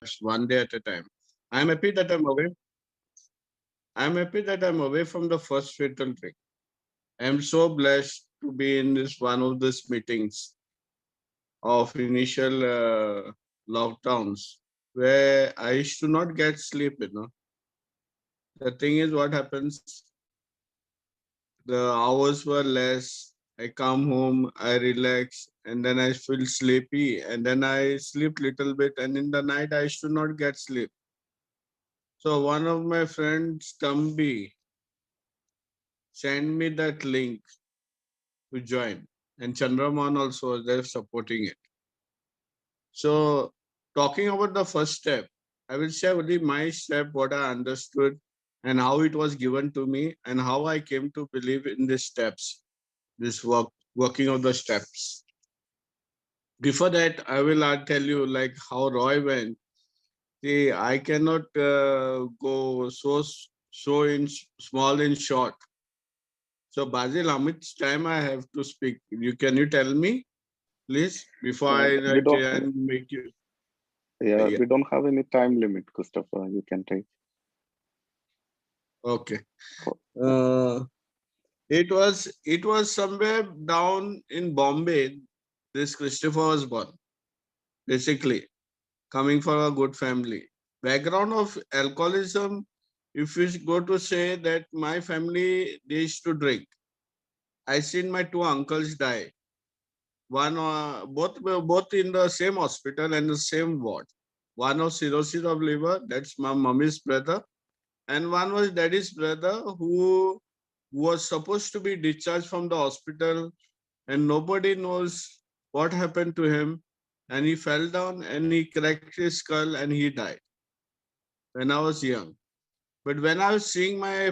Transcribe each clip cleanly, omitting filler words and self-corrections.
steps one day at a time. I'm happy that I'm away. I'm happy that I'm away from the first fatal trick. I'm so blessed to be in this one of these meetings of initial lockdowns where I used to not get sleep. The thing is, what happens? The hours were less. I come home, I relax, and then I feel sleepy, and then I sleep little bit, and in the night I should not get sleep. So one of my friends, Tambi, sent me that link to join, and Chandraman also was there supporting it. So talking about the first step, I will share only my step, what I understood, and how it was given to me, and how I came to believe in these steps, this working of the steps. Before that, I will tell you like how Roy went. See, I cannot go so in small in short. So Basil, how much time I have to speak? Can you tell me, please, before I We don't. try and make you? Yeah, Yeah. we don't have any time limit, Christopher. You can take. Okay. For, yeah. Uh, it was somewhere down in Bombay. This Christopher was born. Basically, coming from a good family. Background of alcoholism, if you go to say that my family they used to drink. I seen my two uncles die. One, both in the same hospital and the same ward. One was cirrhosis of liver, that's my mommy's brother, and one was daddy's brother who was supposed to be discharged from the hospital, and nobody knows what happened to him. And he fell down and he cracked his skull and he died when I was young. But when I was seeing my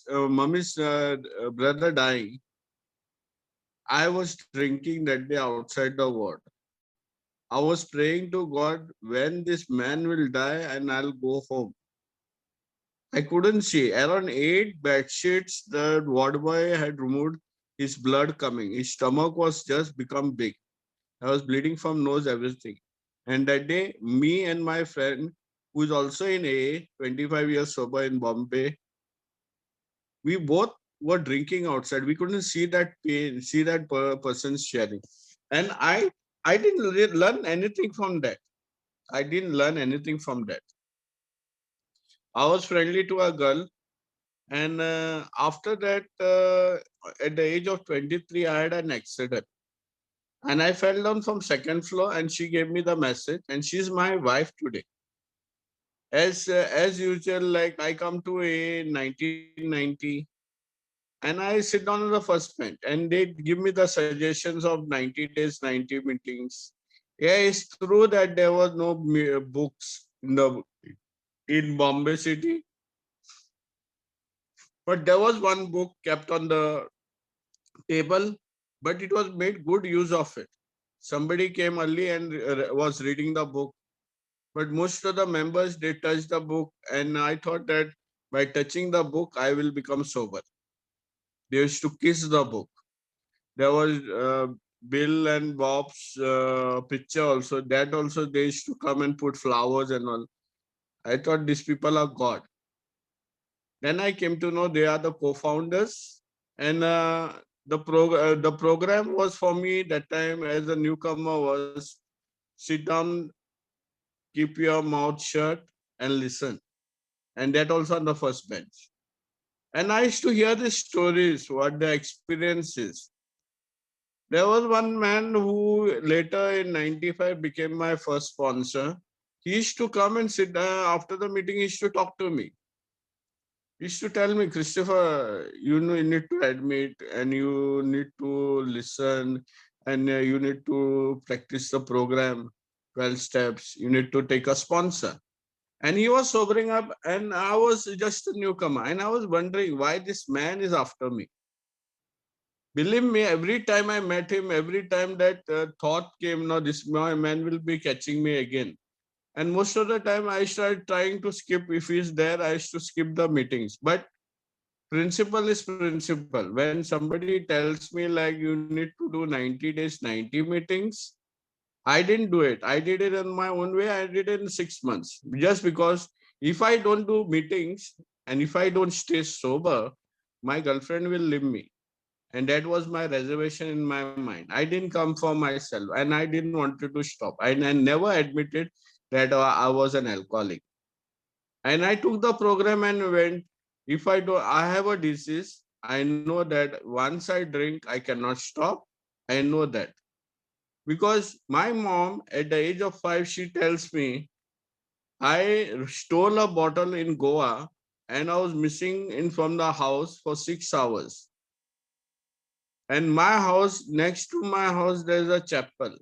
mommy's brother dying, I was drinking that day outside the ward. I was praying to God when this man will die and I'll go home. I couldn't see. Around 8 bed sheets, the ward boy had removed his blood coming. His stomach was just become big. I was bleeding from nose, everything. And that day, me and my friend, who is also in AA, 25 years sober in Bombay, we both were drinking outside. We couldn't see that pain, see that person sharing. And I didn't learn anything from that. I didn't learn anything from that. I was friendly to a girl, and after that, at the age of 23, I had an accident, and I fell down from second floor, and she gave me the message, and she's my wife today. As usual, like I come to a 1990, and I sit down on the first bench, and they give me the suggestions of 90 days, 90 meetings. Yeah, it's true that there was no books in Bombay city, but there was one book kept on the table, but it was made good use of it. Somebody came early and was reading the book, but most of the members they touched the book, and I thought that by touching the book I will become sober. They used to kiss the book. There was Bill and Bob's picture also. That also they used to come and put flowers and all. I thought these people are God. Then I came to know they are the co-founders, and the program was for me that time as a newcomer was sit down, keep your mouth shut, and listen. And that also on the first bench. And I used to hear the stories, what the experience is. There was one man who later in 95 became my first sponsor. He used to come and sit after the meeting, he used to talk to me. He used to tell me, Christopher, you know, you need to admit and you need to listen and you need to practice the program, 12 steps. You need to take a sponsor. And he was sobering up, and I was just a newcomer. And I was wondering why this man is after me. Believe me, every time I met him, every time that thought came, no, this man will be catching me again. And most of the time, I started trying to skip. If he's there, I used to skip the meetings. But principle is principle. When somebody tells me like you need to do 90 days, 90 meetings, I didn't do it. I did it in my own way. I did it in 6 months. Just because if I don't do meetings and if I don't stay sober, my girlfriend will leave me. And that was my reservation in my mind. I didn't come for myself and I didn't want to stop. I never admitted that I was an alcoholic. And I took the program and went. If I do, I have a disease. I know that once I drink, I cannot stop. I know that because my mom, at the age of 5, she tells me I stole a bottle in Goa and I was missing in from the house for 6 hours. And my house, next to my house, there's a chapel.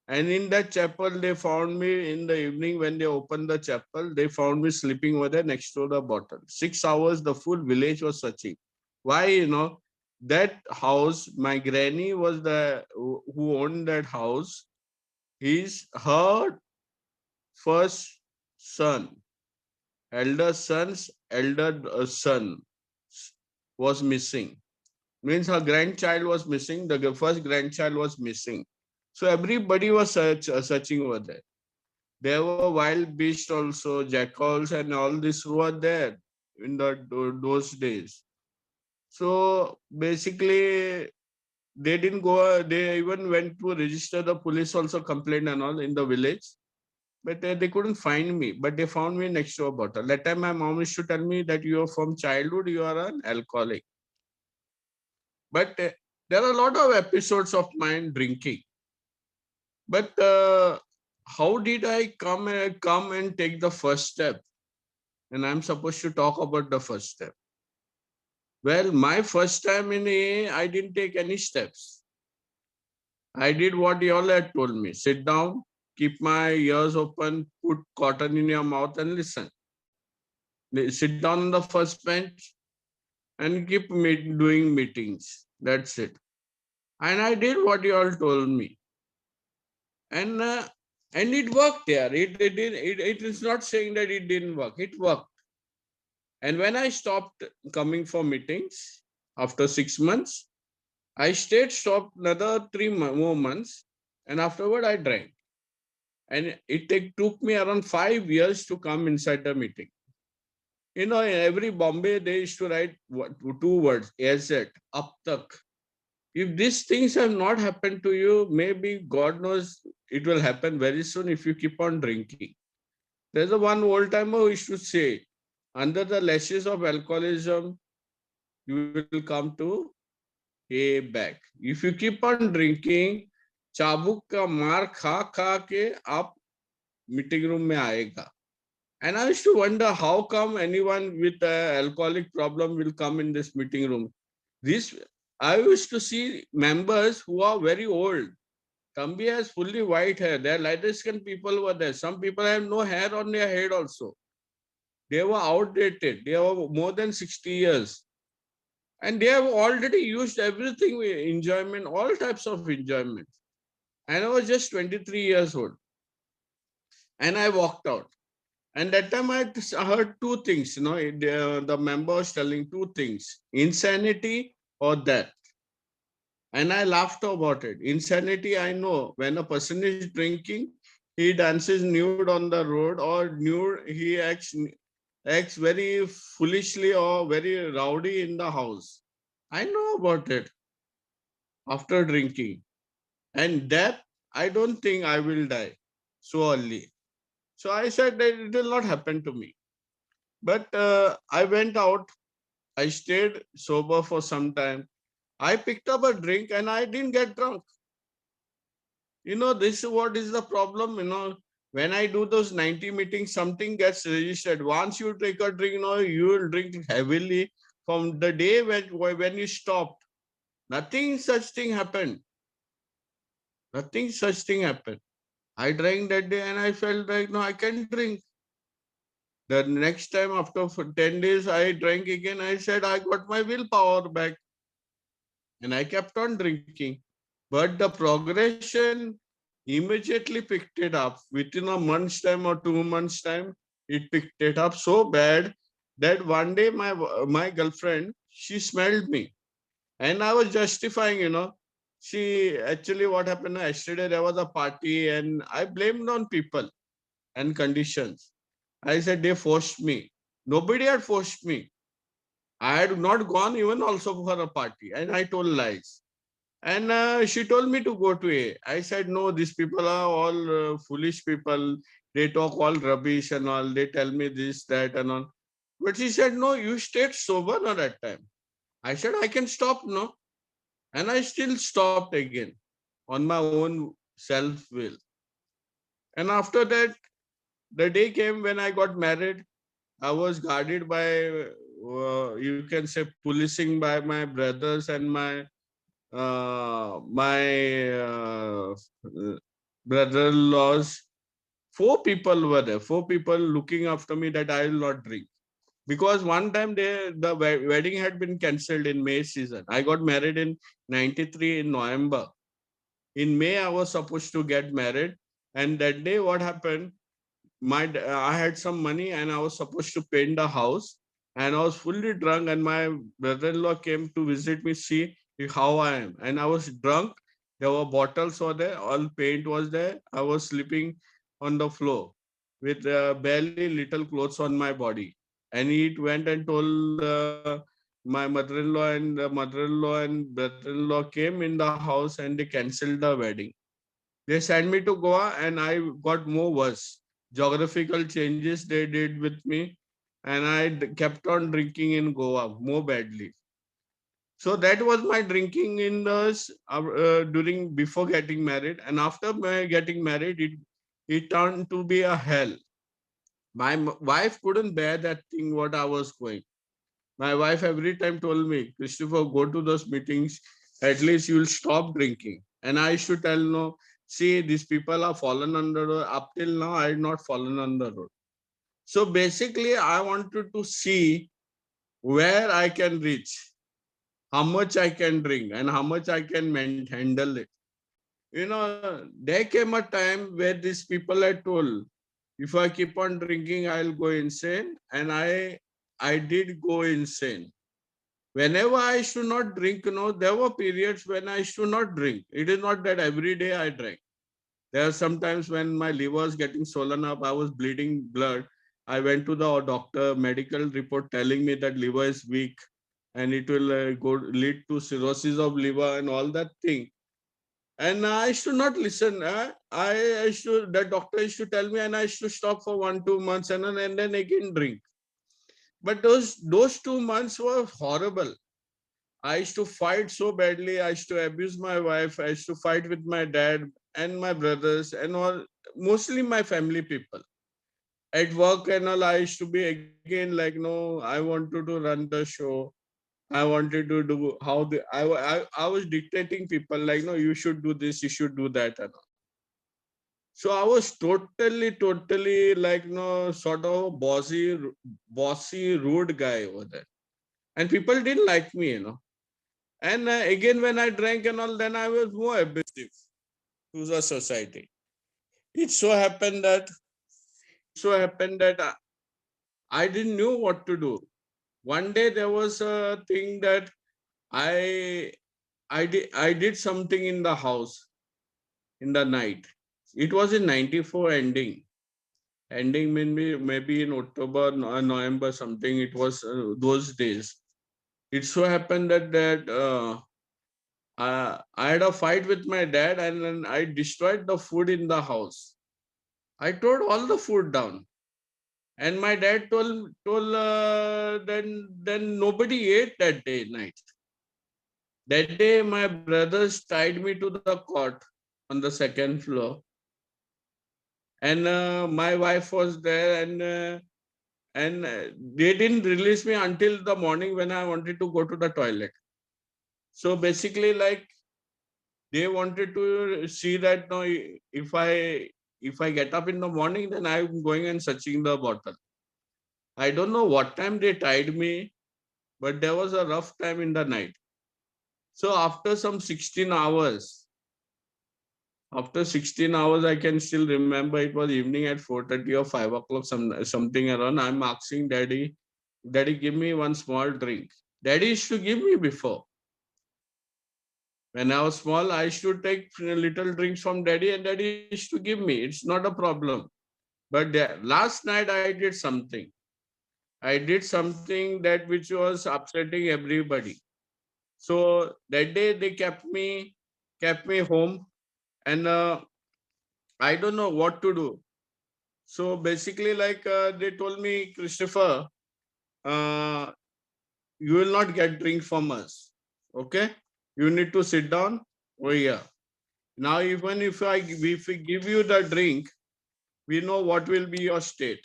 And in that chapel, they found me in the evening when they opened the chapel. They found me sleeping over there next to the bottle. 6 hours, the full village was searching. Why? That house, my granny was the who owned that house. He's her first son, elder son's elder son was missing. Means her grandchild was missing. The first grandchild was missing. So everybody was searching over there. There were wild beasts also, jackals, and all this were there in those days. So basically, they didn't go. They even went to register the police, also complained and all in the village. But they couldn't find me. But they found me next to a bottle. That time, my mom used to tell me that you are from childhood, you are an alcoholic. But there are a lot of episodes of mine drinking. But how did I come and take the first step? And I'm supposed to talk about the first step. Well, my first time in AA, I didn't take any steps. I did what you all had told me. Sit down, keep my ears open, put cotton in your mouth and listen. Sit down on the first bench and keep doing meetings. That's it. And I did what you all told me. And it worked there. It is not saying that it didn't work. It worked. And when I stopped coming for meetings after 6 months, I stayed stopped another 3 more months, and afterward I drank. And took me around 5 years to come inside the meeting. In every Bombay, they used to write two words, AZ, up tak. If these things have not happened to you, maybe God knows it will happen very soon if you keep on drinking. There's a one old timer who used to say, under the lashes of alcoholism, you will come to A back. If you keep on drinking, चाबुक का मार खा खा के आप meeting room में आएगा. And I used to wonder how come anyone with an alcoholic problem will come in this meeting room. I used to see members who are very old. Tambi has fully white hair. There are lighter skin people were there. Some people have no hair on their head also. They were outdated. They were more than 60 years. And they have already used everything with enjoyment, all types of enjoyment. And I was just 23 years old. And I walked out. And that time I heard two things, the member was telling two things, insanity or death. And I laughed about it. Insanity, I know, when a person is drinking, he dances nude on the road or nude, he acts very foolishly or very rowdy in the house. I know about it after drinking. And death, I don't think I will die so early. So I said that it will not happen to me. But I went out. I stayed sober for some time. I picked up a drink and I didn't get drunk. This is what is the problem. When I do those 90 meetings, something gets registered. Once you take a drink, you will drink heavily from the day when you stopped. Nothing such thing happened. Nothing such thing happened. I drank that day and I felt like, no, I can drink. The next time after 10 days, I drank again. I said, I got my willpower back. And I kept on drinking. But the progression immediately picked it up. Within a month's time or 2 months' time, it picked it up so bad that one day my girlfriend, she smelled me. And I was justifying, See, actually, what happened yesterday, there was a party, and I blamed on people and conditions. I said they forced me. Nobody had forced me. I had not gone even also for a party, and I told lies. And she told me to go to A. I said, no, these people are all foolish people. They talk all rubbish and all. They tell me this, that, and all. But she said, no, you stayed sober at that time. I said, I can stop now. And I still stopped again on my own self will. And after that, the day came when I got married. I was guarded by, you can say, policing by my brothers and my brother-in-laws. Four people were there. Four people looking after me that I will not drink. Because one time the wedding had been cancelled in May season. I got married in 93 in November. In May, I was supposed to get married. And that day, what happened? I had some money and I was supposed to paint the house. And I was fully drunk. And my brother-in-law came to visit me, see how I am. And I was drunk. There were bottles over there. All paint was there. I was sleeping on the floor with barely little clothes on my body. And he went and told my mother-in-law and brother-in-law came in the house and they cancelled the wedding. They sent me to Goa and I got more worse. Geographical changes they did with me, and I kept on drinking in Goa more badly. So that was my drinking in during before getting married, and after my getting married, it turned to be a hell. My wife couldn't bear that thing what I was going. My wife every time told me, Christopher, go to those meetings. At least you'll stop drinking. And I should tell no. See, these people are fallen under road. Up till now, I had not fallen under road. So basically, I wanted to see where I can reach, how much I can drink, and how much I can handle it. There came a time where these people had told, if I keep on drinking, I'll go insane, and I did go insane. Whenever I should not drink, there were periods when I should not drink. It is not that every day I drank. There are sometimes when my liver was getting swollen up, I was bleeding blood. I went to the doctor, medical report telling me that liver is weak and it will go lead to cirrhosis of liver and all that thing. And I should not listen. I should, the doctor used to tell me, and I should stop for 1 2 months and then again drink. But those 2 months were horrible. I used to fight so badly. I used to abuse my wife. I used to fight with my dad and my brothers and all, mostly my family people. At work and all, I used to be again like, no, I wanted to run the show. I wanted to do how I was dictating people like, no, you should do this, you should do that. And all. So I was totally like, no, sort of a bossy, rude guy over there. And people didn't like me. And again, when I drank and all, then I was more abusive to the society. It so happened that I didn't know what to do. One day there was a thing that I I did something in the house in the night. It was in 94 ending. Ending maybe in October, November something. It was those days. It so happened that I had a fight with my dad and then I destroyed the food in the house. I tore all the food down. And my dad told then nobody ate that day night. That day my brothers tied me to the cot on the second floor, and my wife was there, and they didn't release me until the morning when I wanted to go to the toilet. So basically, like they wanted to see that no, if I get up in the morning, then I'm going and searching the bottle. I don't know what time they tied me, but there was a rough time in the night. So after 16 hours, I can still remember it was evening at 4:30 or 5 o'clock, something around. I'm asking daddy, daddy, give me one small drink. Daddy used to give me before. When I was small, I used to take little drinks from daddy, and daddy used to give me. It's not a problem. But last night I did something. I did something that which was upsetting everybody. So that day they kept me home, and I don't know what to do. So basically, like they told me, Christopher, uh, you will not get drink from us. Okay, you need to sit down over here. Now, even if we give you the drink, we know what will be your state.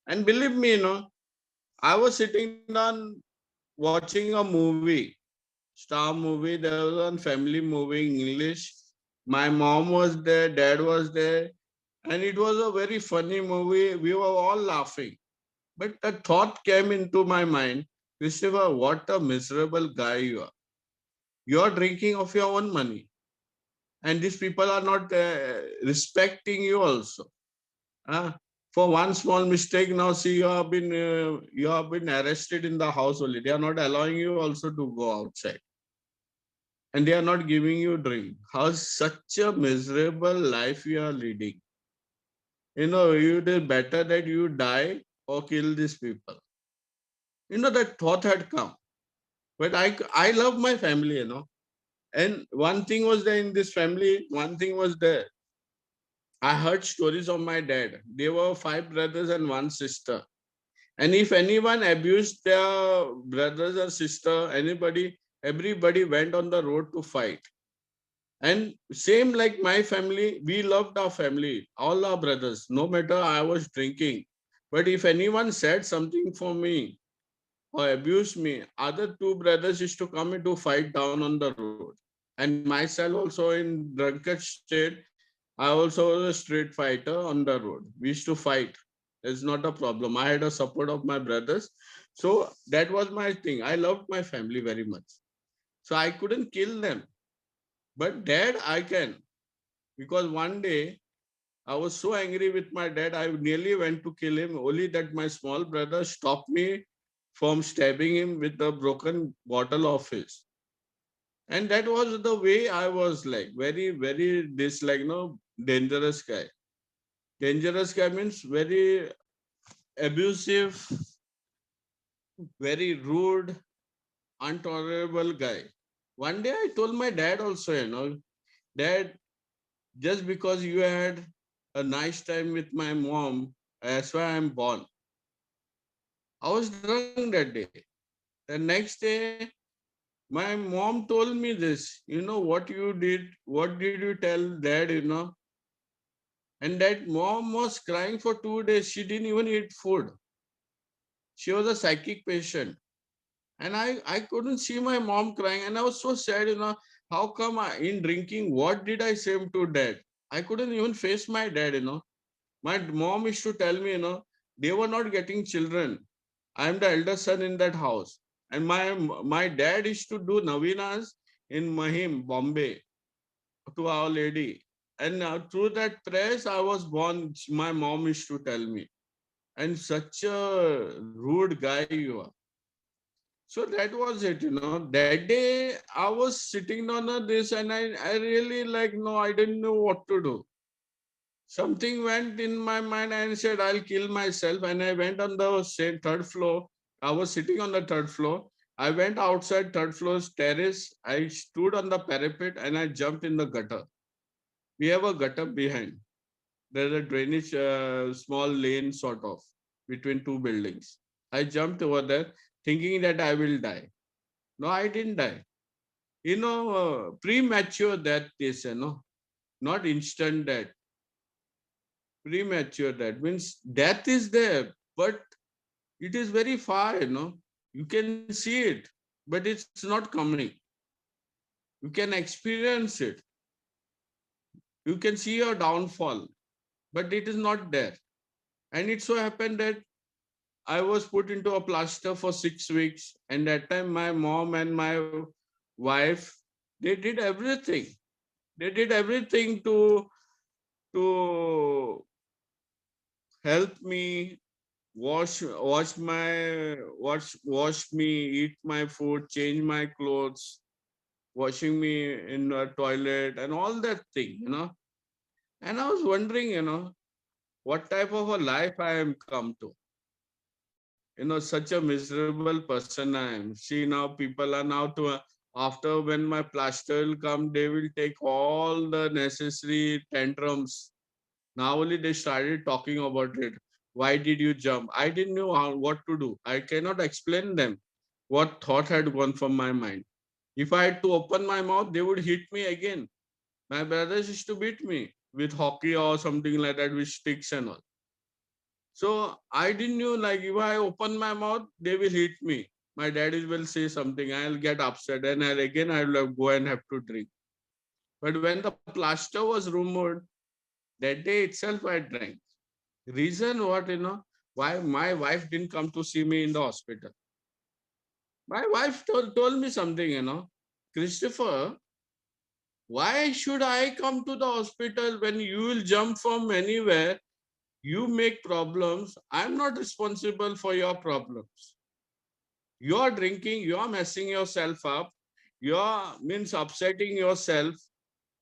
And believe me, I was sitting down watching a movie, star movie. There was one family movie in English. My mom was there, dad was there, and it was a very funny movie. We were all laughing. But a thought came into my mind, Christopher, what a miserable guy you are. You are drinking of your own money, and these people are not respecting you also. Ah, for one small mistake, now see you have been arrested in the house only. They are not allowing you also to go outside, and they are not giving you drink. How such a miserable life you are leading? It is better that you die or kill these people. That thought had come, but I love my family. And one thing was there in this family. One thing was there. I heard stories of my dad. There were five brothers and one sister. And if anyone abused their brothers or sister, everybody went on the road to fight. And same like my family, we loved our family, all our brothers, no matter I was drinking. But if anyone said something for me or abused me, other two brothers used to come into fight down on the road. And myself also in drunkard state, I also was a street fighter on the road. We used to fight. It's not a problem. I had a support of my brothers. So that was my thing. I loved my family very much. So I couldn't kill them. But dad, I can. Because one day I was so angry with my dad, I nearly went to kill him, only that my small brother stopped me from stabbing him with a broken bottle of his. And that was the way I was like, very, very dangerous guy. Dangerous guy means very abusive, very rude, intolerable guy. One day I told my dad also, Dad, just because you had a nice time with my mom, that's why I'm born. I was drunk that day. The next day, my mom told me this, what you did, what did you tell dad? And that mom was crying for 2 days. She didn't even eat food. She was a psychic patient. And I couldn't see my mom crying. And I was so sad. How come in drinking, what did I say to dad? I couldn't even face my dad. My mom used to tell me, they were not getting children. I'm the elder son in that house. And my dad used to do Navinas in Mahim, Bombay, to Our Lady. And through that prayers, I was born. My mom used to tell me. And such a rude guy you are. So that was it. That day I was sitting on this and I really no, I didn't know what to do. Something went in my mind and said, I'll kill myself. And I went on the same third floor. I was sitting on the third floor. I went outside third floor's terrace. I stood on the parapet and I jumped in the gutter. We have a gutter behind. There's a drainage, small lane sort of between two buildings. I jumped over there thinking that I will die. No, I didn't die. Premature death is, not instant death. Premature death means death is there, but it is very far. You can see it, but it's not coming. You can experience it. You can see your downfall, but it is not there. And it so happened that I was put into a plaster for 6 weeks. And that time my mom and my wife, they did everything. They did everything to help me wash me, eat my food, change my clothes. washing me in a toilet and all that thing, And I was wondering, what type of a life I am come to. Such a miserable person I am. See, now people are now after when my plaster will come, they will take all the necessary tantrums. Now only they started talking about it. Why did you jump? I didn't know what to do. I cannot explain them what thought had gone from my mind. If I had to open my mouth, they would hit me again. My brothers used to beat me with hockey or something like that with sticks and all. So I didn't know, like, if I open my mouth, they will hit me. My daddy will say something, I'll get upset, and I'll go and have to drink. But when the plaster was removed, that day itself I drank. Reason what, why my wife didn't come to see me in the hospital. My wife told me something, Christopher, why should I come to the hospital when you will jump from anywhere? You make problems. I'm not responsible for your problems. You're drinking, you're messing yourself up, you're means upsetting yourself,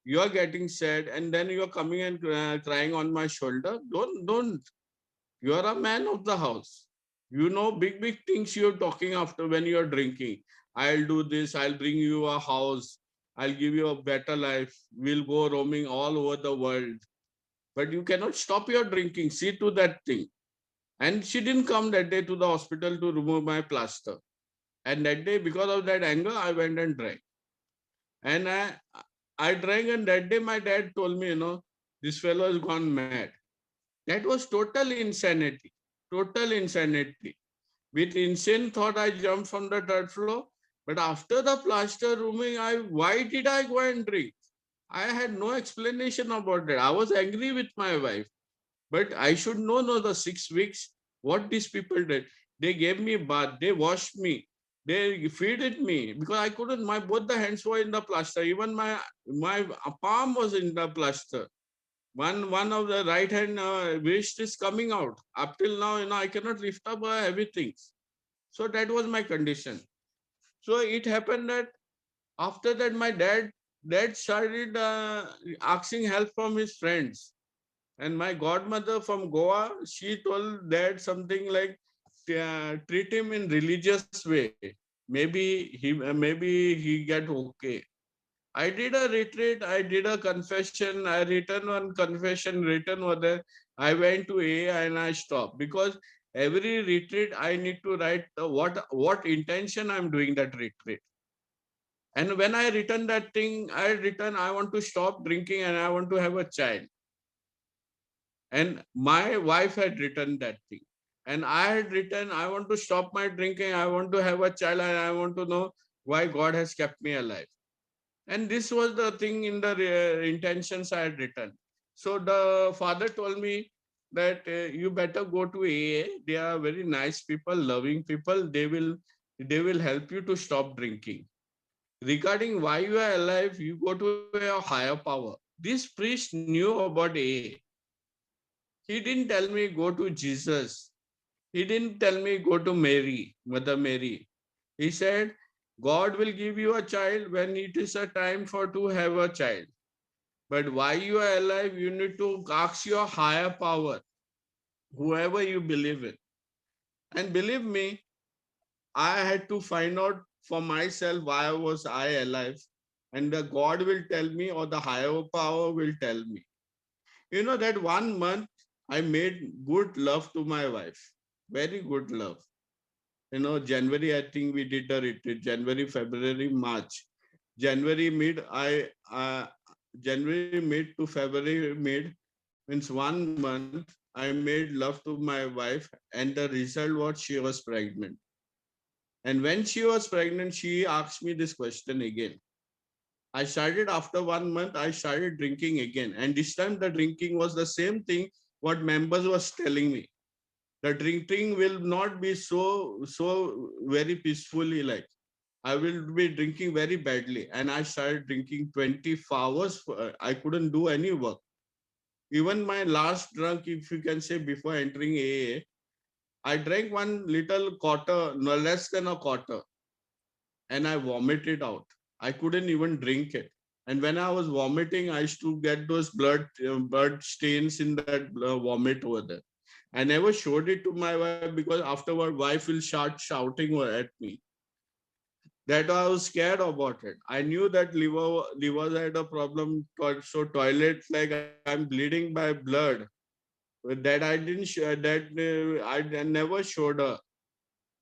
you're getting sad, and then you're coming and crying on my shoulder. Don't. You're a man of the house. You know big things you're talking after when you're drinking. I'll do this, I'll bring you a house, I'll give you a better life, we'll go roaming all over the world. But you cannot stop your drinking. See to that thing. And she didn't come that day to the hospital to remove my plaster. And that day, because of that anger, I went and drank. And I drank, and that day my dad told me, this fellow has gone mad. That was total insanity. Total insanity. With insane thought, I jumped from the third floor. But after the plaster removing, why did I go and drink? I had no explanation about that. I was angry with my wife. But I should know, no, the 6 weeks, what these people did. They gave me a bath, they washed me, they feeded me because I couldn't, my both the hands were in the plaster, even my palm was in the plaster. One of the right hand wrist is coming out. Up till now, I cannot lift up heavy things. So that was my condition. So it happened that after that, my dad started asking help from his friends. And my godmother from Goa, she told dad something like, treat him in religious way. Maybe he get okay. I did a retreat. I did a confession. I written one confession written over there. I went to AA and I stopped because every retreat I need to write what intention I'm doing that retreat. And when I written that thing, I want to stop drinking and I want to have a child. And my wife had written that thing. And I had written, I want to stop my drinking, I want to have a child, and I want to know why God has kept me alive. And this was the thing in the intentions I had written. So the father told me that you better go to AA. They are very nice people, loving people. They will help you to stop drinking. Regarding why you are alive, you go to a higher power. This priest knew about AA. He didn't tell me go to Jesus. He didn't tell me go to Mary, Mother Mary. He said, God will give you a child when it is a time for to have a child. But why you are alive, you need to ask your higher power, whoever you believe in. And believe me, I had to find out for myself why was I alive. And the God will tell me or the higher power will tell me. That 1 month I made good love to my wife. Very good love. January, I think we did a retreat. January, February, March. January mid, January mid to February mid means 1 month. I made love to my wife, and the result was she was pregnant. And when she was pregnant, she asked me this question again. I started after 1 month, I started drinking again. And this time the drinking was the same thing what members was telling me. The drinking will not be so very peacefully like. I will be drinking very badly. And I started drinking 24 hours. I couldn't do any work. Even my last drunk, if you can say, before entering AA, I drank one little quarter, no less than a quarter, and I vomited out. I couldn't even drink it. And when I was vomiting, I used to get those blood stains in that vomit over there. I never showed it to my wife because afterward, wife will start shouting at me. That I was scared about it. I knew that liver had a problem. So toilet, like I'm bleeding by blood. That I didn't I never showed her.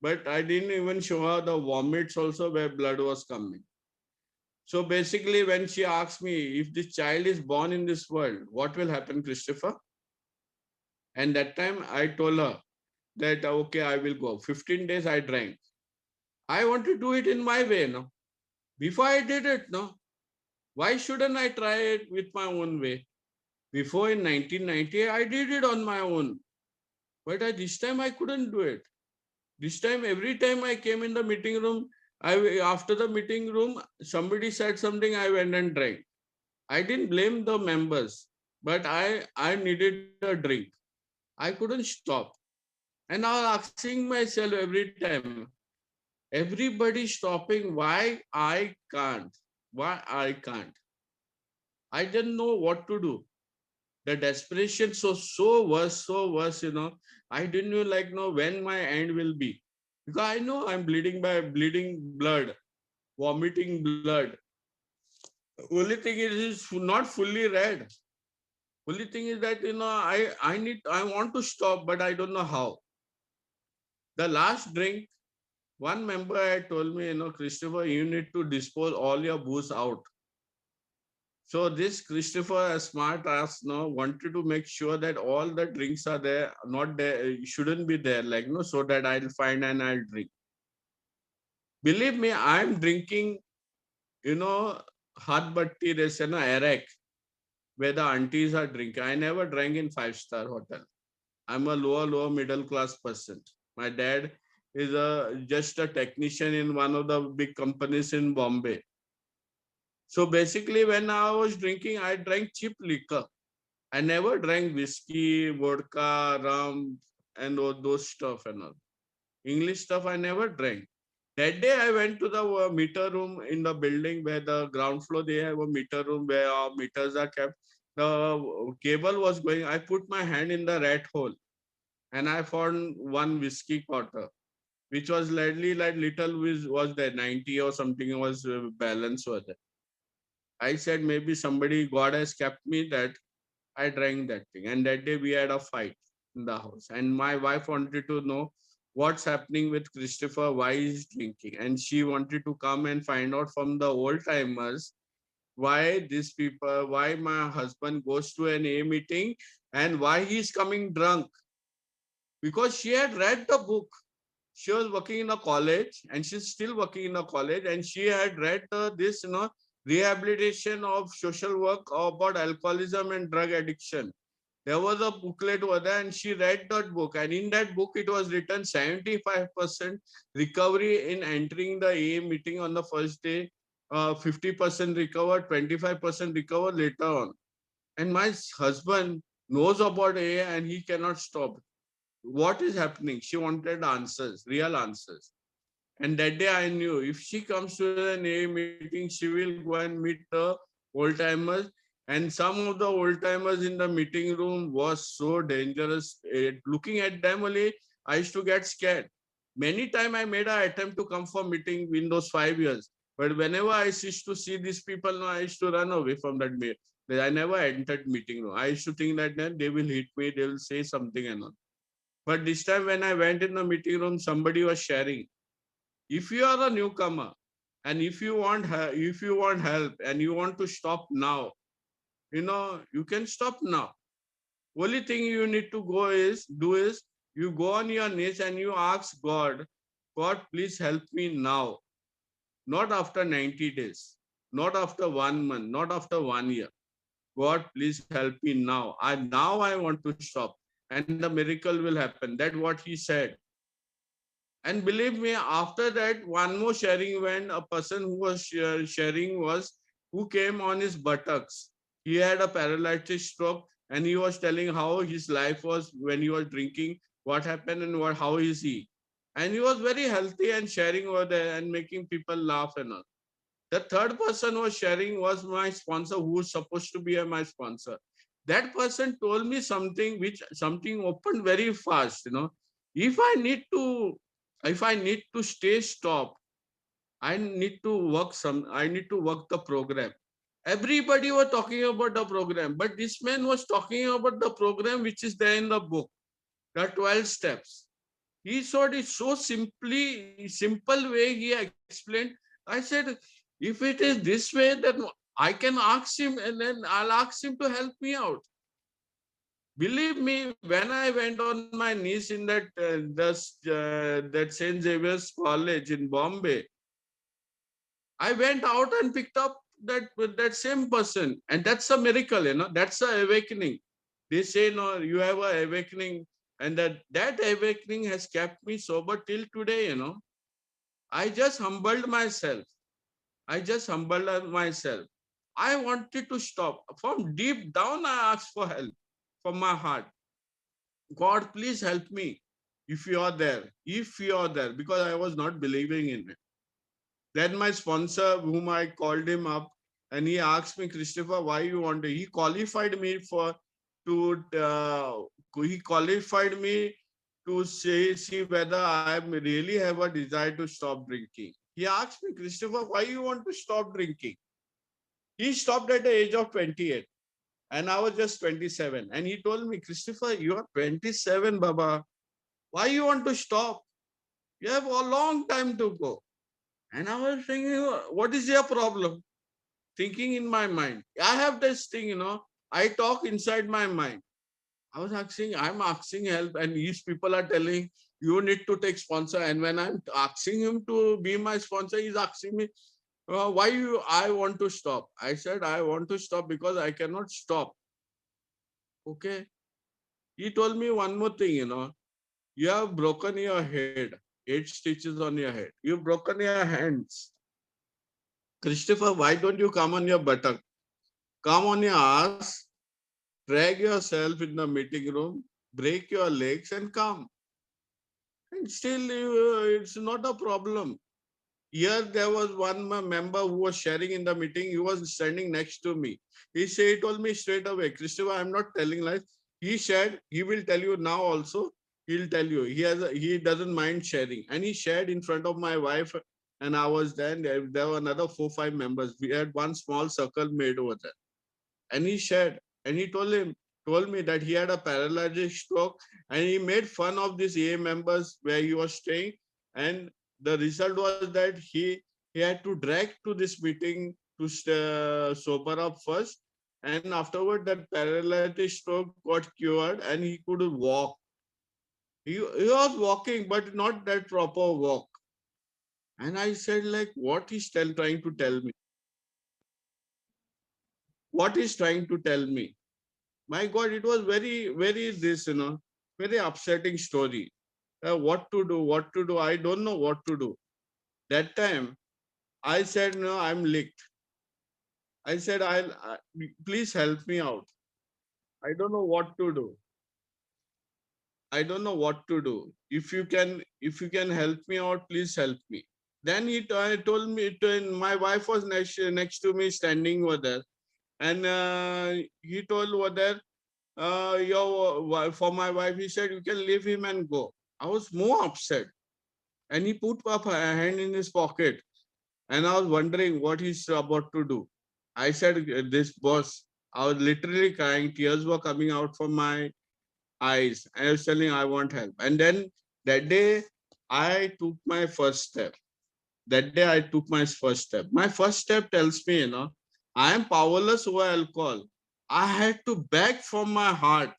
But I didn't even show her the vomits also where blood was coming. So basically, when she asked me if this child is born in this world, what will happen, Christopher? And that time I told her that okay, I will go. 15 days I drank. I want to do it in my way, no. Before I did it, no. Why shouldn't I try it with my own way? Before in 1990, I did it on my own. But this time I couldn't do it. This time, every time I came in the meeting room, after the meeting room, somebody said something, I went and drank. I didn't blame the members, but I needed a drink. I couldn't stop. And I was asking myself every time, everybody stopping, why I can't? Why I can't? I didn't know what to do. The desperation so worse, I didn't know like know when my end will be. Because I know I'm bleeding by bleeding blood, vomiting blood. Only thing is not fully red. Only thing is that I want to stop, but I don't know how. The last drink, one member had told me, Christopher, you need to dispose all your booze out. So this Christopher, a smart ass, wanted to make sure that all the drinks are there, not there, shouldn't be there, like so that I'll find and I'll drink. Believe me, I'm drinking, you know, hot batti, there's an Arak, where the aunties are drinking. I never drank in five-star hotel. I'm a lower middle class person. My dad is just a technician in one of the big companies in Bombay. So basically, when I was drinking, I drank cheap liquor. I never drank whiskey, vodka, rum, and all those stuff and all. English stuff I never drank. That day I went to the meter room in the building where the ground floor they have a meter room where our meters are kept. The cable was going. I put my hand in the rat hole and I found one whiskey quarter, which was slightly like little was there 90 or something was balance was there. I said maybe somebody God has kept me that I drank that thing. And that day we had a fight in the house. And my wife wanted to know what's happening with Christopher, why he's drinking. And she wanted to come and find out from the old timers why these people, why my husband goes to an A meeting and why he's coming drunk. Because she had read the book. She was working in a college and she's still working in a college and she had read this, rehabilitation of social work about alcoholism and drug addiction. There was a booklet over there and she read that book, and in that book it was written 75% recovery in entering the AA meeting on the first day, 50% recover, 25% recover later on. And my husband knows about AA and he cannot stop. What is happening? She wanted answers, real answers. And that day I knew if she comes to an AA meeting, she will go and meet the old timers. And some of the old timers in the meeting room was so dangerous. Looking at them only, I used to get scared. Many times I made an attempt to come for meeting in those 5 years. But whenever I used to see these people, no, I used to run away from that meeting. I never entered meeting room. I used to think that then they will hit me, they will say something and all. But this time when I went in the meeting room, somebody was sharing. If you are a newcomer and if you want help and you want to stop now, you can stop now. Only thing you need to do is you go on your knees and you ask God, please help me now, not after 90 days, not after 1 month, not after 1 year. God, please help me now. I want to stop, and the miracle will happen. That's what he said. And believe me, after that, one more sharing when a person who was sharing was who came on his buttocks. He had a paralytic stroke and he was telling how his life was when he was drinking, what happened and how is he. And he was very healthy and sharing over there and making people laugh and all. The third person was sharing was my sponsor, who was supposed to be my sponsor. That person told me something which something opened very fast. If I need to, if I need to stay stopped, I need to work I need to work the program. Everybody was talking about the program, but this man was talking about the program which is there in the book, the 12 steps. He showed it so simple way he explained. I said, if it is this way, then I can ask him and then I'll ask him to help me out. Believe me, when I went on my knees in that St. Xavier's College in Bombay, I went out and picked up that same person, and that's a miracle, That's a awakening. They say, no, you have a awakening, and that awakening has kept me sober till today. I just humbled myself. I just humbled myself. I wanted to stop. From deep down, I asked for help from my heart. God, please help me if you are there. If you are there, because I was not believing in it. Then my sponsor, whom I called him up, and he asked me, Christopher, why you want to? He qualified me he qualified me to see whether I really have a desire to stop drinking. He asked me, Christopher, why you want to stop drinking? He stopped at the age of 28, and I was just 27. And he told me, Christopher, you are 27, Baba. Why you want to stop? You have a long time to go. And I was thinking, what is your problem? Thinking in my mind. I have this thing, I talk inside my mind. I'm asking help, and these people are telling you need to take sponsor. And when I'm asking him to be my sponsor, he's asking me, I want to stop. I said, I want to stop because I cannot stop. Okay. He told me one more thing, you have broken your head, 8 stitches on your head. You've broken your hands. Christopher, why don't you come on your buttock? Come on your ass, drag yourself in the meeting room, break your legs and come. And still, it's not a problem. Here, there was one member who was sharing in the meeting. He was standing next to me. He told me straight away, Christopher, I'm not telling lies. He shared, he will tell you now also. He'll tell you. He doesn't mind sharing. And he shared in front of my wife. And I was there. And there were another 4-5 members. We had one small circle made over there. And he shared, and he told me that he had a paralytic stroke, and he made fun of these AA members where he was staying. And the result was that he had to drag to this meeting to sober up first, and afterward that paralytic stroke got cured and he could walk. He was walking, but not that proper walk. And I said, like, what is trying to tell me? What is trying to tell me? My God, it was very very upsetting story. What to do? What to do? I don't know what to do. That time, I said, no, I'm licked. I said, please help me out. I don't know what to do. I don't know what to do. If you can help me out, please help me. Then he told me, my wife was next to me, standing over there, and he told over there, for my wife, he said, you can leave him and go. I was more upset. And he put up a hand in his pocket. And I was wondering what he's about to do. I said, this boss, I was literally crying. Tears were coming out from my eyes. I was telling, I want help. And then that day, I took my first step. That day, I took my first step. My first step tells me, I am powerless over alcohol. I had to beg from my heart,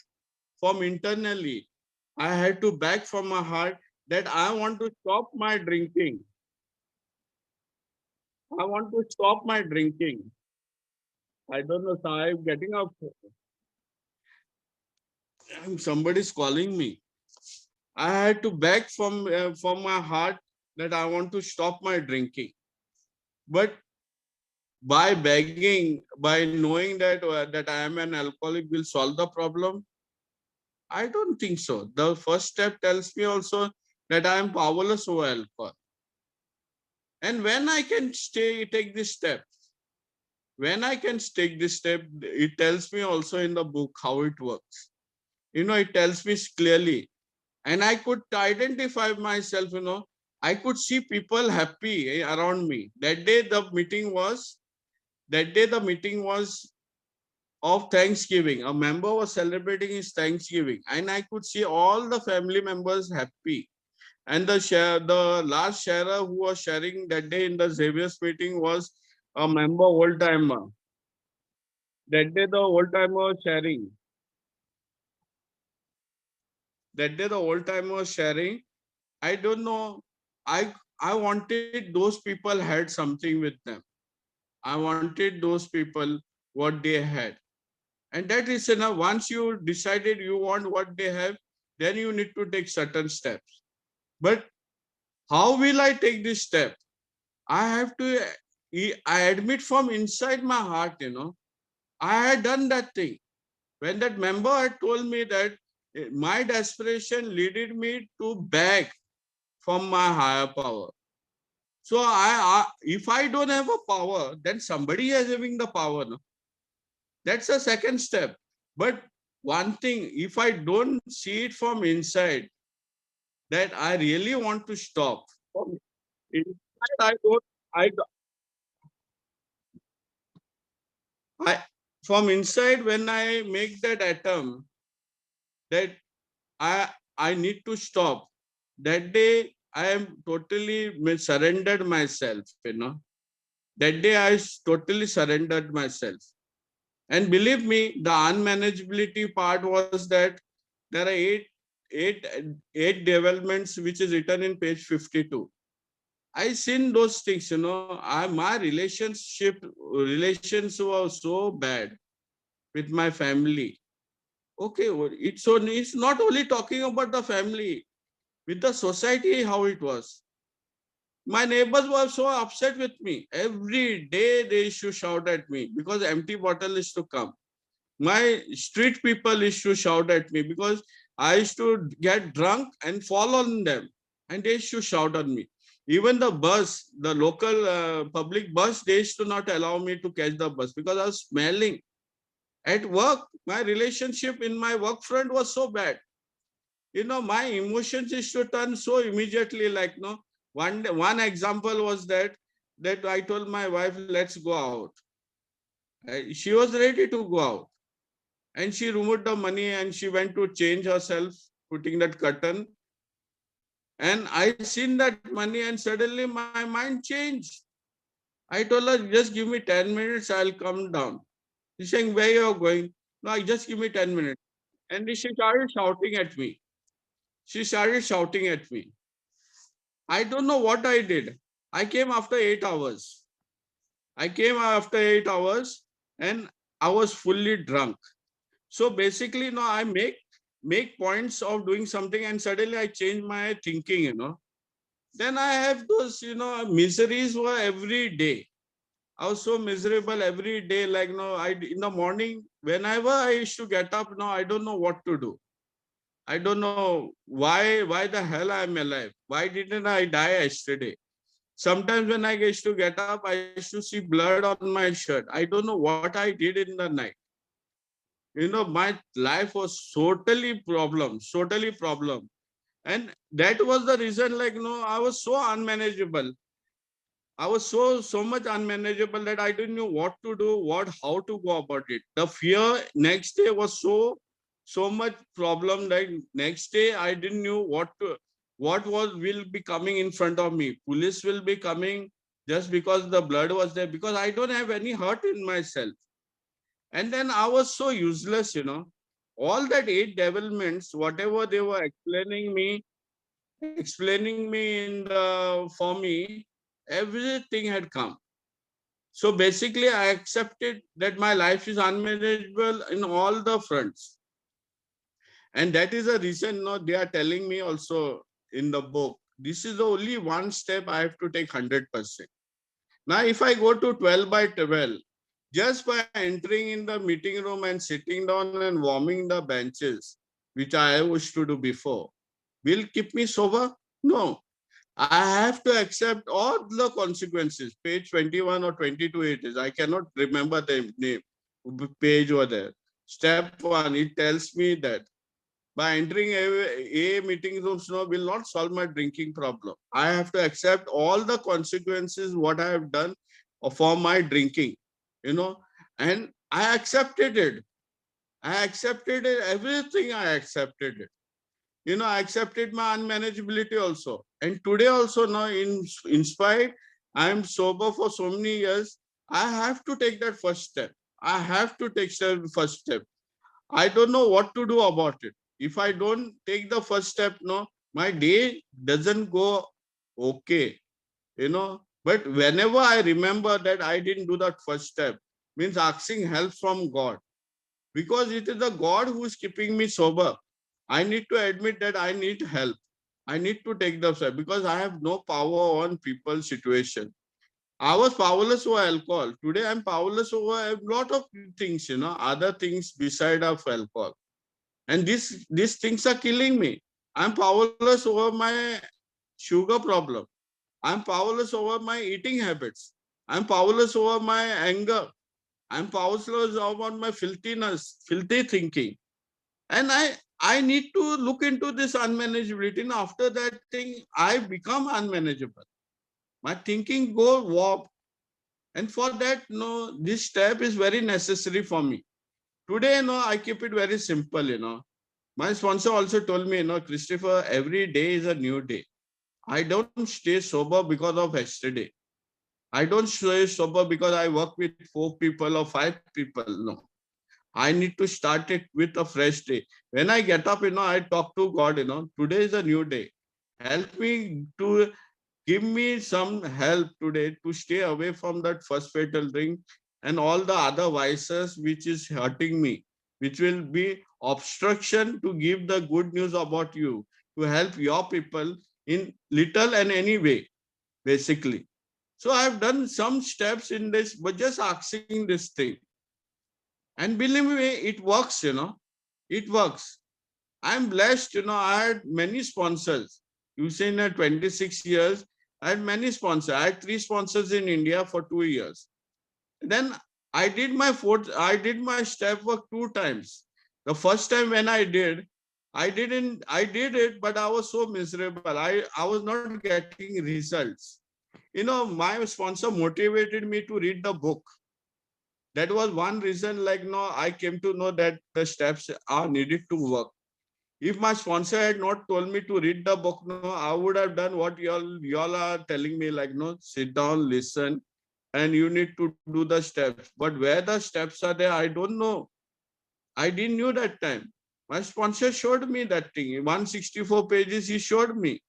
from internally. I had to beg from my heart that I want to stop my drinking. I want to stop my drinking. I don't know, so I'm getting up. Somebody's calling me. I had to beg from my heart that I want to stop my drinking. But by begging, by knowing that I am an alcoholic will solve the problem, I don't think so. The first step tells me also that I am powerless over alcohol. And when I can take this step, when I can take this step, it tells me also in the book how it works. It tells me clearly. And I could identify myself, I could see people happy around me. That day the meeting was of Thanksgiving. A member was celebrating his Thanksgiving, and I could see all the family members happy. And the last sharer who was sharing that day in the Xavier's meeting was a member old timer. That day the old timer was sharing. That day the old timer was sharing. I don't know. I wanted those people had something with them. I wanted those people what they had. And that is enough. Once you decided you want what they have, then you need to take certain steps. But how will I take this step? I have to, I admit from inside my heart, I had done that thing. When that member had told me that my desperation leaded me to beg from my higher power. So if I don't have a power, then somebody is having the power. No? That's a second step. But one thing, if I don't see it from inside, that I really want to stop. From inside, I, I, from inside, when I make that atom, that I need to stop. That day, I am totally surrendered myself. That day, totally surrendered myself. And believe me, the unmanageability part was that there are eight, eight developments which is written in page 52. I seen those things, my relations were so bad with my family. Okay, it's not only talking about the family, with the society, how it was. My neighbors were so upset with me. Every day they used to shout at me because empty bottle is to come. My street people used to shout at me because I used to get drunk and fall on them, and they used to shout at me. Even the bus, the local public bus, they used to not allow me to catch the bus because I was smelling. At work, my relationship in my work front was so bad. My emotions used to turn so immediately. Like no, one example was that I told my wife, "Let's go out." She was ready to go out. And she removed the money and she went to change herself, putting that curtain. And I seen that money and suddenly my mind changed. I told her, just give me 10 minutes, I'll come down. She's saying, where you're going? No, just give me 10 minutes. And she started shouting at me. She started shouting at me. I don't know what I did. I came after 8 hours. I came after 8 hours and I was fully drunk. So basically, I make points of doing something and suddenly I change my thinking. Then I have those, miseries were every day. I was so miserable every day. Like, I in the morning, whenever I used to get up, I don't know what to do. I don't know why the hell I'm alive. Why didn't I die yesterday? Sometimes when I used to get up, I used to see blood on my shirt. I don't know what I did in the night. My life was totally problem. And that was the reason, like, I was so unmanageable. I was so much unmanageable that I didn't know what to do, how to go about it. The fear next day was so much problem that next day I didn't know what will be coming in front of me. Police will be coming just because the blood was there, because I don't have any hurt in myself. And then I was so useless. All that eight developments, whatever they were explaining me for me, everything had come. So basically, I accepted that my life is unmanageable in all the fronts. And that is the reason they are telling me also in the book. This is the only one step I have to take 100%. Now, if I go to 12 by 12, just by entering in the meeting room and sitting down and warming the benches, which I used to do before, will keep me sober? No. I have to accept all the consequences. Page 21 or 22 it is. I cannot remember the name, page over there. Step 1, it tells me that by entering a meeting rooms no, will not solve my drinking problem. I have to accept all the consequences what I have done for my drinking, you know, and I accepted it. I accepted it, everything I accepted it. I accepted my unmanageability also. And today also now, in spite, I am sober for so many years, I have to take that first step. I have to take the first step. I don't know what to do about it. If I don't take the first step, no, my day doesn't go okay, But whenever I remember that I didn't do that first step, means asking help from God, because it is the God who is keeping me sober. I need to admit that I need help. I need to take the step because I have no power on people's situation. I was powerless over alcohol. Today I'm powerless over a lot of things, other things beside of alcohol. And these things are killing me. I'm powerless over my sugar problem. I'm powerless over my eating habits. I'm powerless over my anger. I'm powerless over my filthiness, filthy thinking. And I need to look into this unmanageability. And after that thing, I become unmanageable. My thinking go warped. And for that, this step is very necessary for me. Today, I keep it very simple. My sponsor also told me, Christopher, every day is a new day. I don't stay sober because of yesterday. I don't stay sober because I work with 4 people or 5 people. No. I need to start it with a fresh day. When I get up, I talk to God, today is a new day. Help me to give me some help today to stay away from that first fatal drink and all the other vices which is hurting me, which will be obstruction to give the good news about you, to help your people in little and any way, basically. So I've done some steps in this, but just asking this thing. And believe me, it works. It works. I'm blessed, I had many sponsors. You say in 26 years, I had many sponsors. I had 3 sponsors in India for 2 years. Then I did my step work 2 times. The first time when I did it, but I was so miserable. I was not getting results. My sponsor motivated me to read the book. That was one reason, I came to know that the steps are needed to work. If my sponsor had not told me to read the book, no, I would have done what y'all are telling me, no, sit down, listen, and you need to do the steps. But where the steps are there, I don't know. I didn't know that time. My sponsor showed me that thing. 164 pages, he showed me.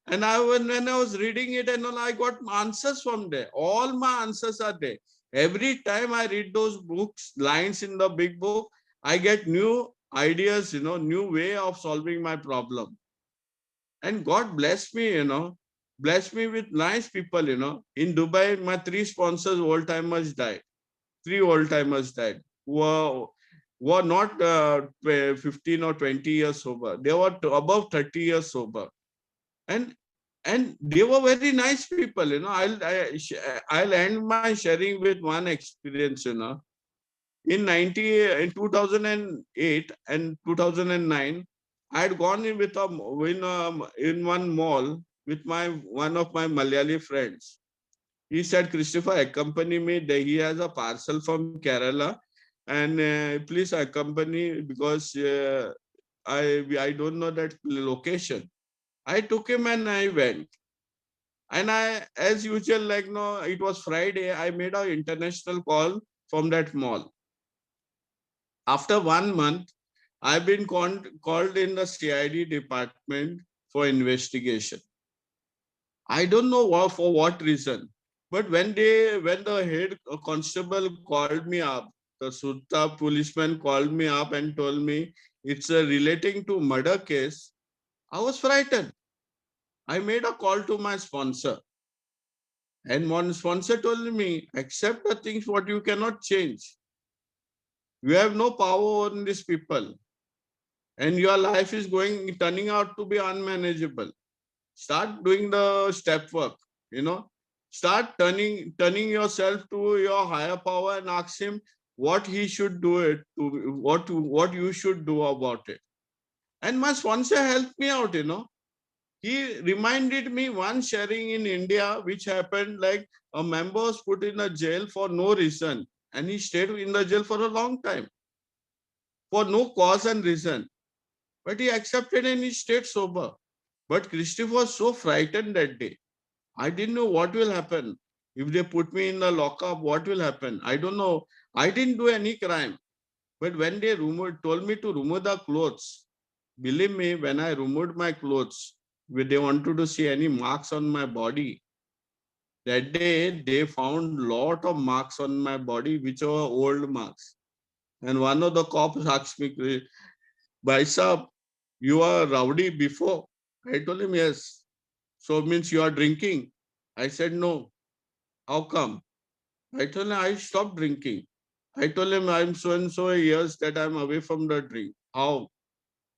And when I was reading it, and all, I got answers from there. All my answers are there. Every time I read those books, lines in the big book, I get new ideas, new way of solving my problem. And God bless me, bless me with nice people. In Dubai, my 3 sponsors, old timers died. 3 old timers died who are not 15 or 20 years sober. They were above 30 years sober. And they were very nice people. I'll end my sharing with one experience. In 2008 and 2009, I had gone in with in one mall with one of my Malayali friends. He said, Christopher, accompany me. He has a parcel from Kerala, and please accompany because I don't know that location. I took him and I went. And as usual, no, it was Friday, I made an international call from that mall. After 1 month, I've been called in the CID department for investigation. I don't know for what reason, but when the head constable called me up, the Sutta policeman called me up and told me it's relating to murder case, I was frightened. I made a call to my sponsor. And one sponsor told me, accept the things what you cannot change. You have no power on these people. And your life is turning out to be unmanageable. Start doing the step work, start turning yourself to your higher power and ask him what he should do it to what you should do about it. And my sponsor helped me out. He reminded me one sharing in India, which happened like a member was put in a jail for no reason, and he stayed in the jail for a long time for no cause and reason. But he accepted and he stayed sober. But Christopher was so frightened that day. I didn't know what will happen. If they put me in the lockup, what will happen? I don't know. I didn't do any crime. But when they told me to remove the clothes, believe me, when I removed my clothes, they wanted to see any marks on my body. That day, they found lot of marks on my body, which were old marks. And one of the cops asked me, Bhai Saab, you are rowdy before? I told him, yes. So it means you are drinking? I said, no. How come? I told him, I stopped drinking. I told him, I'm so and so years that I'm away from the drink. How?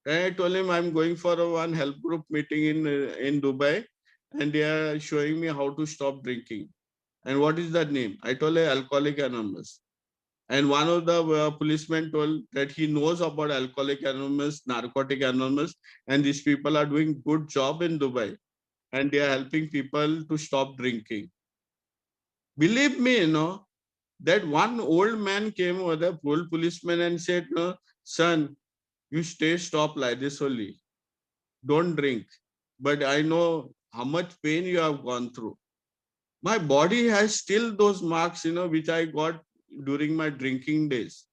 Then I told him, I'm going for one help group meeting in Dubai, and they are showing me how to stop drinking. And what is that name? I told him, Alcoholic Anonymous. And one of the policemen told that he knows about Alcoholic Anonymous, Narcotic Anonymous, and these people are doing good job in Dubai, and they are helping people to stop drinking. Believe me, that one old man came over, the old policeman, and said, no, son, you stop like this only. Don't drink. But I know how much pain you have gone through. My body has still those marks, which I got during my drinking days.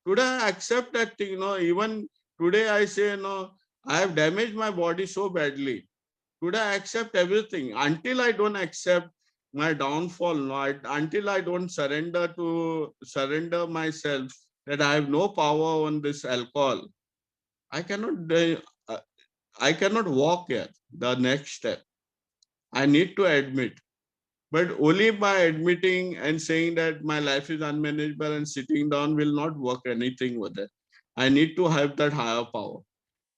Today I accept that thing, even today I say, I have damaged my body so badly. Today I accept everything. Until I don't accept my downfall, until I don't surrender myself that I have no power on this alcohol, I cannot uh, I cannot walk yet the next step. I need to admit. But only by admitting and saying that my life is unmanageable and sitting down will not work anything with it. I need to have that higher power.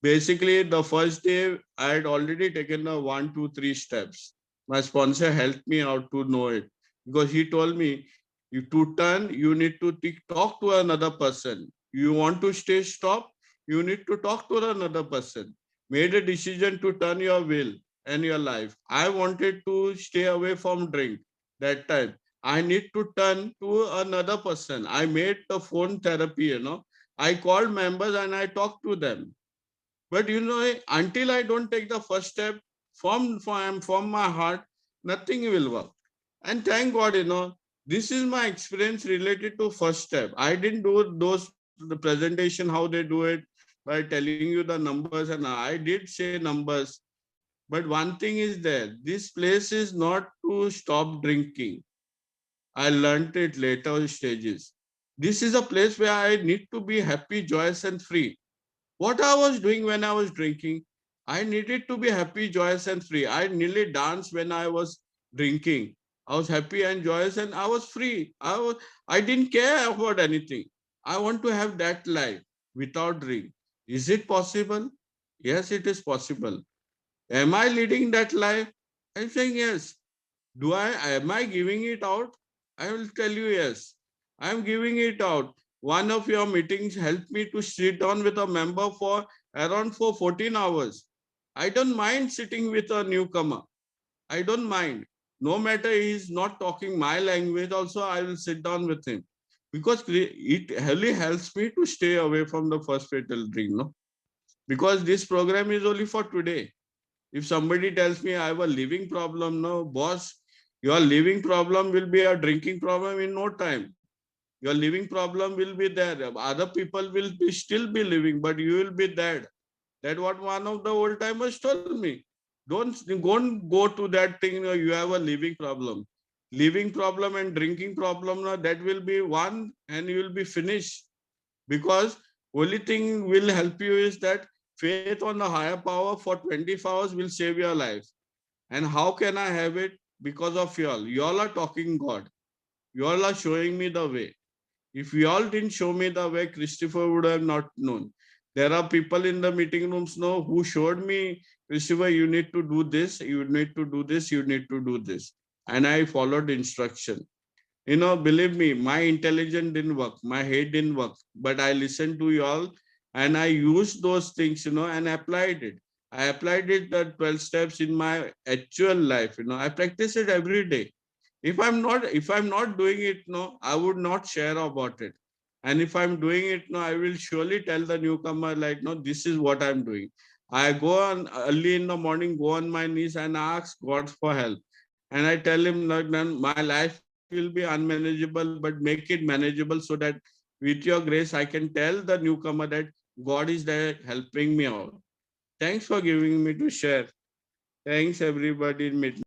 Basically, the first day I had already taken the 1, 2, 3 steps. My sponsor helped me out to know it because he told me, you to turn, you need to talk to another person. You want to stay stop, you need to talk to another person. Made a decision to turn your will and your life. I wanted to stay away from drink that time. I need to turn to another person. I made the phone therapy. I called members and I talked to them. But until I don't take the first step from my heart, nothing will work. And thank God, this is my experience related to first step. I didn't do the presentation how they do it by telling you the numbers, and I did say numbers. But one thing is there, this place is not to stop drinking. I learned it later stages. This is a place where I need to be happy, joyous, and free. What I was doing when I was drinking, I needed to be happy, joyous, and free. I nearly danced when I was drinking. I was happy and joyous, and I was free. I didn't care about anything. I want to have that life without drink. Is it possible? Yes, it is possible. Am I leading that life? I'm saying yes. Am I giving it out? I will tell you yes. I am giving it out. One of your meetings helped me to sit down with a member for around for 14 hours. I don't mind sitting with a newcomer. I don't mind. No matter he is not talking my language, also I will sit down with him. Because it really helps me to stay away from the first fatal drink. No? Because this program is only for today. If somebody tells me I have a living problem, no, boss, your living problem will be a drinking problem in no time. Your living problem will be there. Other people will still be living, but you will be dead. That's what one of the old timers told me. Don't go to that thing, you have a living problem. Living problem and drinking problem, that will be one and you will be finished. Because only thing will help you is that faith on the higher power for 24 hours will save your life. And how can I have it? Because of y'all. Y'all are talking God. Y'all are showing me the way. If y'all didn't show me the way, Christopher would have not known. There are people in the meeting rooms now who showed me Christopher, you need to do this, you need to do this, you need to do this. And I followed instruction. Believe me, my intelligence didn't work, my head didn't work, but I listened to you all and I used those things, and applied it. I applied it, the 12 steps in my actual life. I practice it every day. If I'm not doing it, no, I would not share about it. And if I'm doing it, no, I will surely tell the newcomer, like, no, this is what I'm doing. I go on early in the morning, go on my knees and ask God for help. And I tell him, like, my life will be unmanageable, but make it manageable so that with your grace, I can tell the newcomer that God is there helping me out. Thanks for giving me to share. Thanks everybody in Midnight.